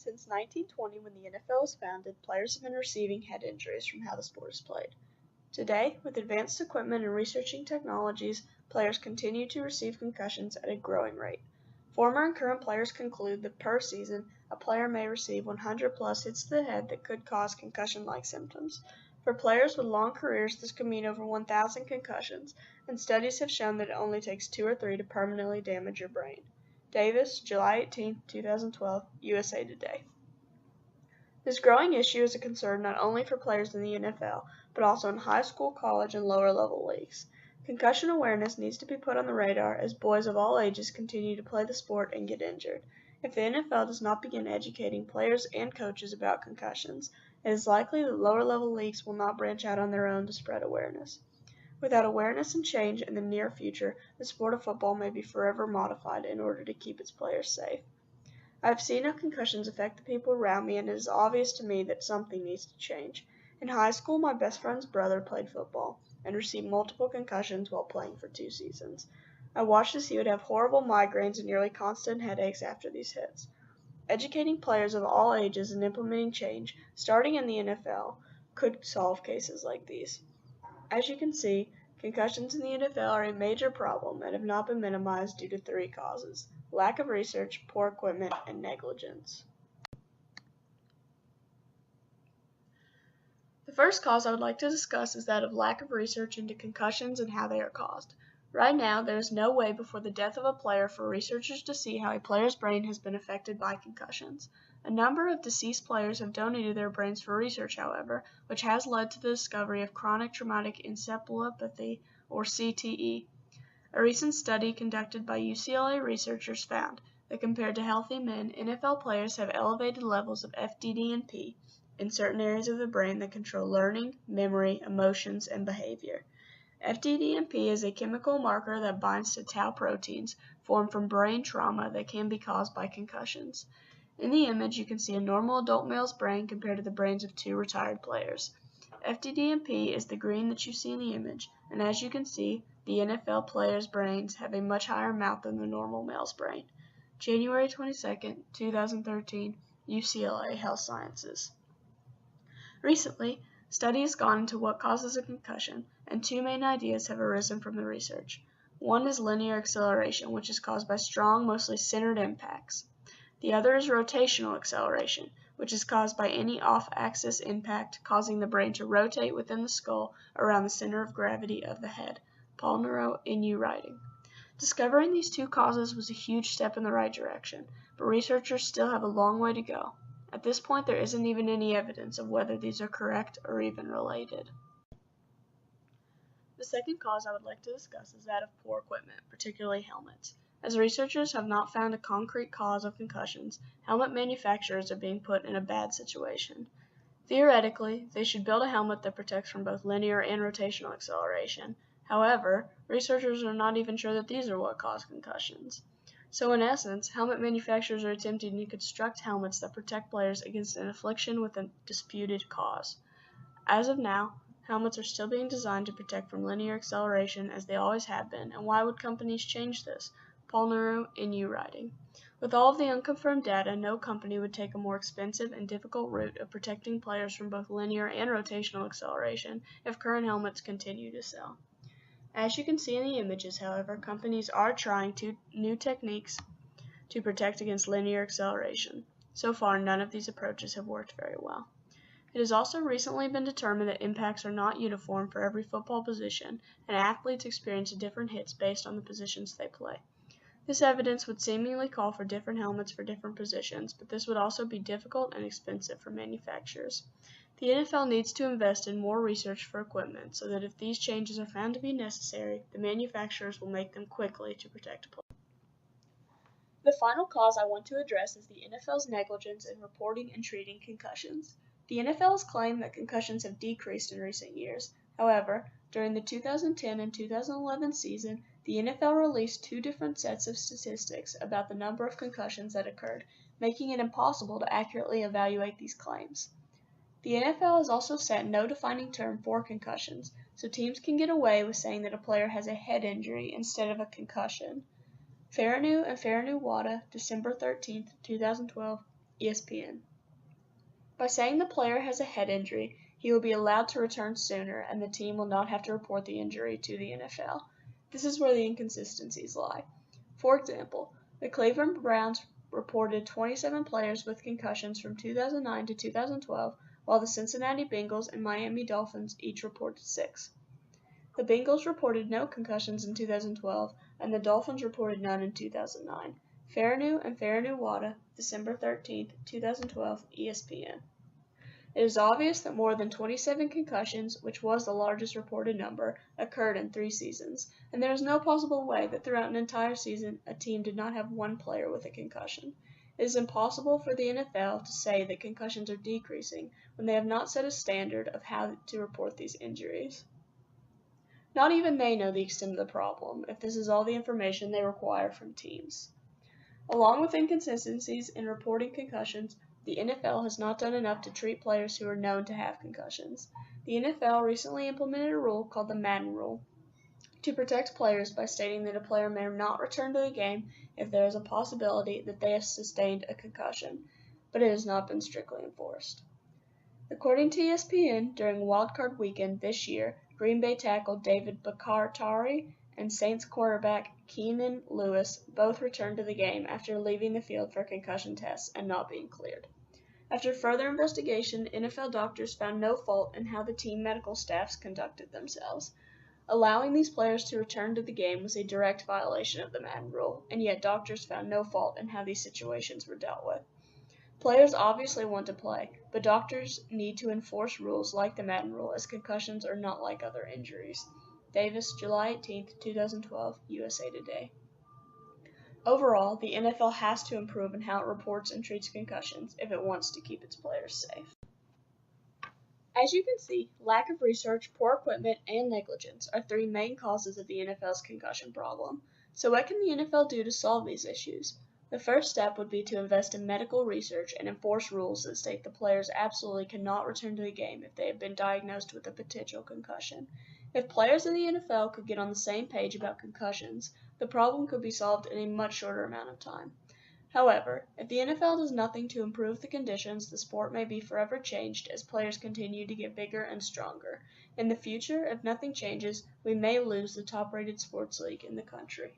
Since 1920, when the NFL was founded, players have been receiving head injuries from how the sport is played. Today, with advanced equipment and researching technologies, players continue to receive concussions at a growing rate. Former and current players conclude that per season, a player may receive 100-plus hits to the head that could cause concussion-like symptoms. For players with long careers, this could mean over 1,000 concussions, and studies have shown that it only takes 2 or 3 to permanently damage your brain. Davis, July 18, 2012, USA Today. This growing issue is a concern not only for players in the NFL, but also in high school, college, and lower-level leagues. Concussion awareness needs to be put on the radar as boys of all ages continue to play the sport and get injured. If the NFL does not begin educating players and coaches about concussions, it is likely that lower-level leagues will not branch out on their own to spread awareness. Without awareness and change in the near future, the sport of football may be forever modified in order to keep its players safe. I have seen how concussions affect the people around me, and it is obvious to me that something needs to change. In high school, my best friend's brother played football and received multiple concussions while playing for 2 seasons. I watched as he would have horrible migraines and nearly constant headaches after these hits. Educating players of all ages and implementing change, starting in the NFL, could solve cases like these. As you can see, concussions in the NFL are a major problem and have not been minimized due to 3 causes: lack of research, poor equipment, and negligence. The first cause I would like to discuss is that of lack of research into concussions and how they are caused. Right now, there is no way before the death of a player for researchers to see how a player's brain has been affected by concussions. A number of deceased players have donated their brains for research, however, which has led to the discovery of chronic traumatic encephalopathy, or CTE. A recent study conducted by UCLA researchers found that compared to healthy men, NFL players have elevated levels of FDD&P in certain areas of the brain that control learning, memory, emotions, and behavior. FDD&P is a chemical marker that binds to tau proteins formed from brain trauma that can be caused by concussions. In the image, you can see a normal adult male's brain compared to the brains of 2 retired players. FDD&P is the green that you see in the image, and as you can see, the NFL players' brains have a much higher amount than the normal male's brain. January 22, 2013, UCLA Health Sciences. Recently, study has gone into what causes a concussion, and 2 main ideas have arisen from the research. One is linear acceleration, which is caused by strong, mostly centered impacts. The other is rotational acceleration, which is caused by any off-axis impact causing the brain to rotate within the skull around the center of gravity of the head. Paul Neuro, NU Writing. Discovering these 2 causes was a huge step in the right direction, but researchers still have a long way to go. At this point, there isn't even any evidence of whether these are correct or even related. The second cause I would like to discuss is that of poor equipment, particularly helmets. As researchers have not found a concrete cause of concussions, helmet manufacturers are being put in a bad situation. Theoretically, they should build a helmet that protects from both linear and rotational acceleration. However, researchers are not even sure that these are what cause concussions. So in essence, helmet manufacturers are attempting to construct helmets that protect players against an affliction with a disputed cause. As of now, helmets are still being designed to protect from linear acceleration as they always have been, and why would companies change this? Paul Neuro, NU Writing. With all of the unconfirmed data, no company would take a more expensive and difficult route of protecting players from both linear and rotational acceleration if current helmets continue to sell. As you can see in the images, however, companies are trying new techniques to protect against linear acceleration. So far, none of these approaches have worked very well. It has also recently been determined that impacts are not uniform for every football position, and athletes experience different hits based on the positions they play. This evidence would seemingly call for different helmets for different positions, but this would also be difficult and expensive for manufacturers. The NFL needs to invest in more research for equipment so that if these changes are found to be necessary, the manufacturers will make them quickly to protect players. The final cause I want to address is the NFL's negligence in reporting and treating concussions. The NFL has claimed that concussions have decreased in recent years. However, during the 2010 and 2011 season, the NFL released 2 different sets of statistics about the number of concussions that occurred, making it impossible to accurately evaluate these claims. The NFL has also set no defining term for concussions, so teams can get away with saying that a player has a head injury instead of a concussion. Farinu and Farinu-Wada, December 13, 2012, ESPN. By saying the player has a head injury, he will be allowed to return sooner and the team will not have to report the injury to the NFL. This is where the inconsistencies lie. For example, the Cleveland Browns reported 27 players with concussions from 2009 to 2012, while the Cincinnati Bengals and Miami Dolphins each reported 6. The Bengals reported no concussions in 2012, and the Dolphins reported none in 2009. Faranu and Faranu-Wada, December 13, 2012, ESPN. It is obvious that more than 27 concussions, which was the largest reported number, occurred in 3 seasons, and there is no possible way that throughout an entire season a team did not have one player with a concussion. It is impossible for the NFL to say that concussions are decreasing when they have not set a standard of how to report these injuries. Not even they know the extent of the problem, if this is all the information they require from teams. Along with inconsistencies in reporting concussions, the NFL has not done enough to treat players who are known to have concussions. The NFL recently implemented a rule called the Madden Rule to protect players by stating that a player may not return to the game if there is a possibility that they have sustained a concussion, but it has not been strictly enforced. According to ESPN, during Wildcard Weekend this year, Green Bay tackle David Bakhtiari and Saints cornerback Keenan Lewis both returned to the game after leaving the field for concussion tests and not being cleared. After further investigation, NFL doctors found no fault in how the team medical staffs conducted themselves. Allowing these players to return to the game was a direct violation of the Madden Rule, and yet doctors found no fault in how these situations were dealt with. Players obviously want to play, but doctors need to enforce rules like the Madden Rule, as concussions are not like other injuries. Davis, July 18, 2012, USA Today. Overall, the NFL has to improve in how it reports and treats concussions if it wants to keep its players safe. As you can see, lack of research, poor equipment, and negligence are 3 main causes of the NFL's concussion problem. So what can the NFL do to solve these issues? The first step would be to invest in medical research and enforce rules that state the players absolutely cannot return to the game if they have been diagnosed with a potential concussion. If players in the NFL could get on the same page about concussions, the problem could be solved in a much shorter amount of time. However, if the NFL does nothing to improve the conditions, the sport may be forever changed as players continue to get bigger and stronger. In the future, if nothing changes, we may lose the top-rated sports league in the country.